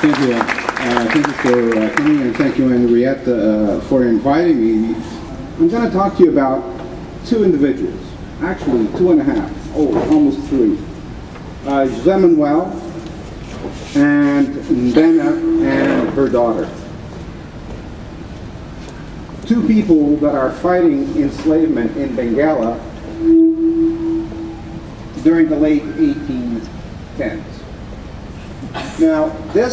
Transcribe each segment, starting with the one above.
Thank you. Thank you for coming, and thank you, Henriette, for inviting me. I'm going to talk to you about two individuals, actually 2.5, almost 3. José Manuel and Nbena and her daughter. 2 people that are fighting enslavement in Benguela during the late 1810s. Now, the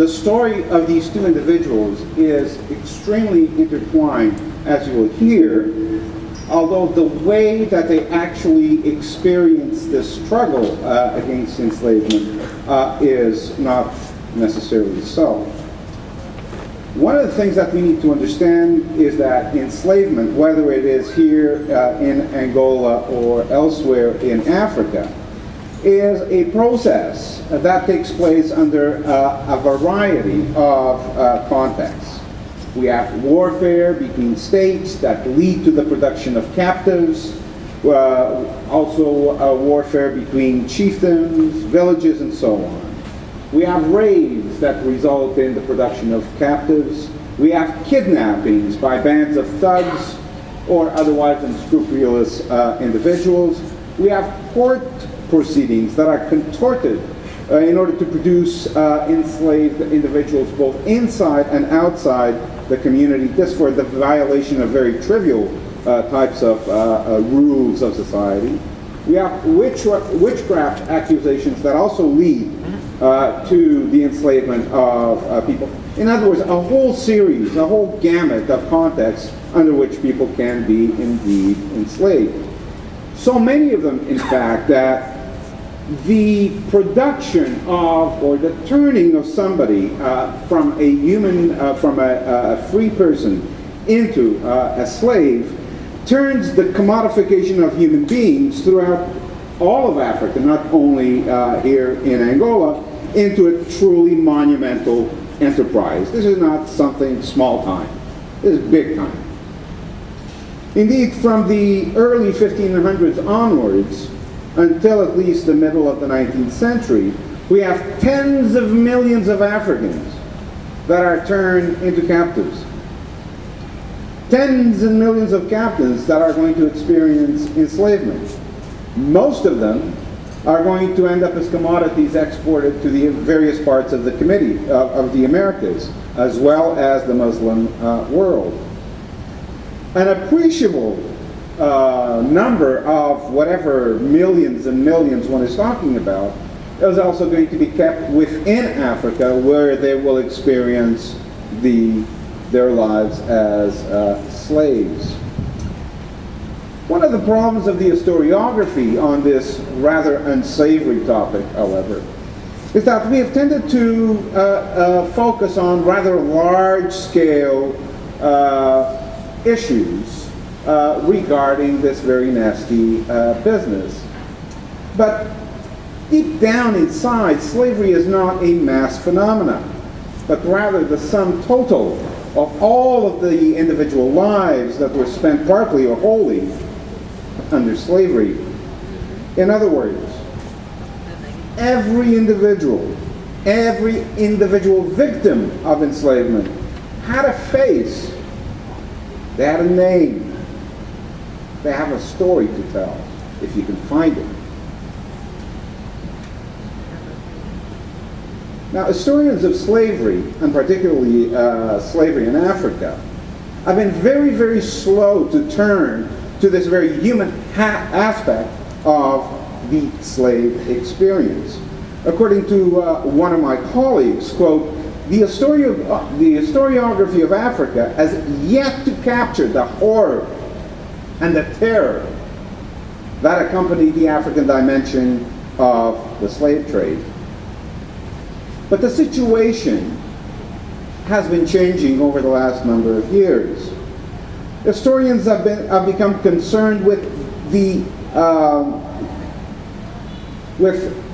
story of these 2 individuals is extremely intertwined, as you will hear, although the way that they actually experience this struggle against enslavement is not necessarily so. One of the things that we need to understand is that enslavement, whether it is here in Angola or elsewhere in Africa, is a process that takes place under a variety of contexts. We have warfare between states that lead to the production of captives, also warfare between chieftains, villages, and so on. We have raids that result in the production of captives. We have kidnappings by bands of thugs or otherwise unscrupulous individuals. We have court proceedings that are contorted in order to produce enslaved individuals both inside and outside the community, just for the violation of very trivial types of rules of society. We have witchcraft accusations that also lead to the enslavement of people. In other words, a whole series, a whole gamut of contexts under which people can be indeed enslaved. So many of them, in fact, that the production of, or the turning of somebody from a human, from a free person into a slave, turns the commodification of human beings throughout all of Africa, not only here in Angola, into a truly monumental enterprise. This is not something small time. This is big time. Indeed, from the early 1500s onwards, until at least the middle of the 19th century, we have tens of millions of Africans that are turned into captives. Tens and millions of captives that are going to experience enslavement. Most of them are going to end up as commodities exported to the various parts of the committee of the Americas, as well as the Muslim world. An appreciable number of whatever millions and millions one is talking about is also going to be kept within Africa, where they will experience their lives as slaves. One of the problems of the historiography on this rather unsavory topic, however, is that we have tended to focus on rather large-scale issues regarding this very nasty business. But deep down inside, slavery is not a mass phenomenon, but rather the sum total of all of the individual lives that were spent partly or wholly under slavery. In other words, every individual victim of enslavement had a face, they had a name, they have a story to tell, if you can find it. Now, historians of slavery, and particularly slavery in Africa, have been very, very slow to turn to this very human aspect of the slave experience. According to one of my colleagues, quote, the historiography of Africa has yet to capture the horror and the terror that accompanied the African dimension of the slave trade. But the situation has been changing over the last number of years. Historians have become concerned with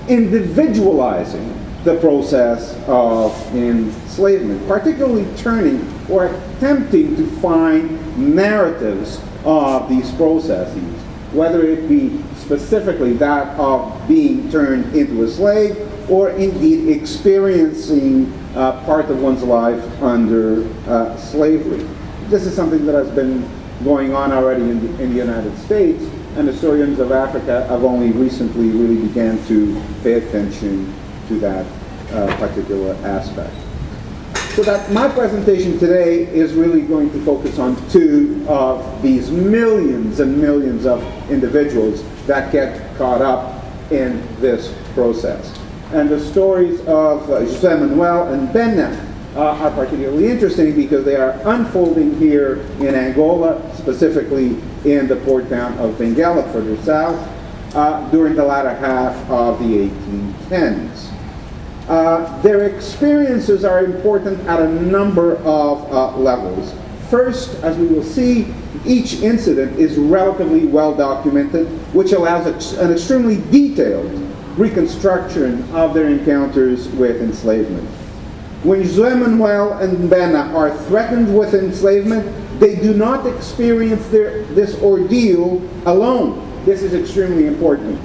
individualizing the process of enslavement, particularly turning or attempting to find narratives of these processes, whether it be specifically that of being turned into a slave, or indeed experiencing part of one's life under slavery. This is something that has been going on already in the United States, and historians of Africa have only recently really began to pay attention to that particular aspect. So that my presentation today is really going to focus on two of these millions and millions of individuals that get caught up in this process. And the stories of José Manuel and Nbena are particularly interesting because they are unfolding here in Angola, specifically in the port town of Benguela, further south, during the latter half of the 1810s. Their experiences are important at a number of levels. First, as we will see, each incident is relatively well documented, which allows an extremely detailed reconstruction of their encounters with enslavement. When José Manuel and Nbena are threatened with enslavement, they do not experience this ordeal alone. This is extremely important.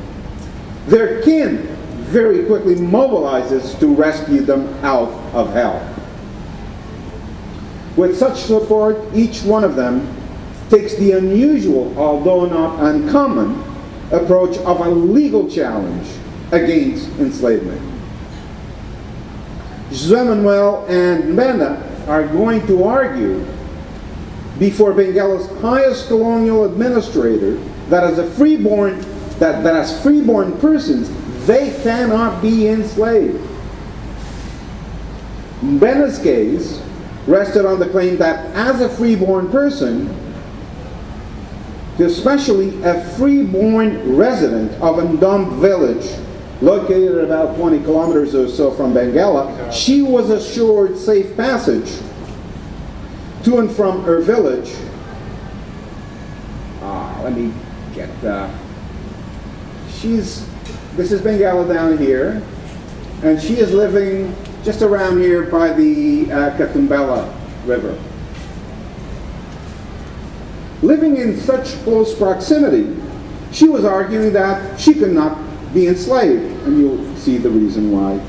Their kin very quickly mobilizes to rescue them out of hell. With such support, each one of them takes the unusual, although not uncommon, approach of a legal challenge against enslavement. José Manuel and Nbena are going to argue before Benguela's highest colonial administrator that as freeborn persons, they cannot be enslaved. Nbena's case rested on the claim that as a freeborn person, especially a freeborn resident of Ndom village, located about 20 kilometers or so from Benguela, she was assured safe passage to and from her village. Let me get, this is Benguela down here, and she is living just around here by the Catumbela River. Living in such close proximity, she was arguing that she could not be enslaved, and you'll see the reason why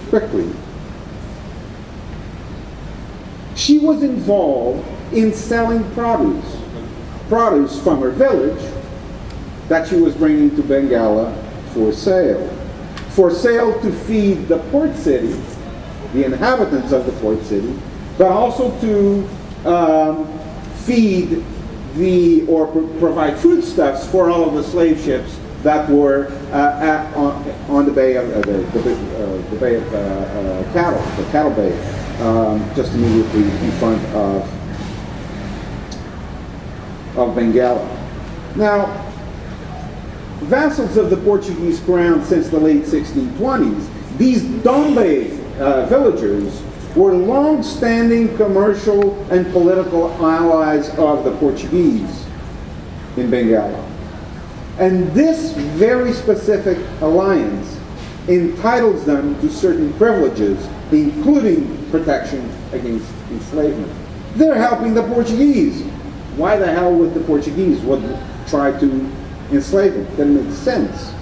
quickly. She was involved in selling produce from her village that she was bringing to Benguela for sale to feed the port city, the inhabitants of the port city, but also to feed provide foodstuffs for all of the slave ships that were on the bay of the bay of cattle, the cattle bay, just immediately in front of Benguela. Now, vassals of the Portuguese crown since the late 1620s, these Dombe villagers were long-standing commercial and political allies of the Portuguese in Benguela. And this very specific alliance entitles them to certain privileges, including protection against enslavement. They're helping the Portuguese. Why the hell would the Portuguese try to enslave them? Doesn't make sense.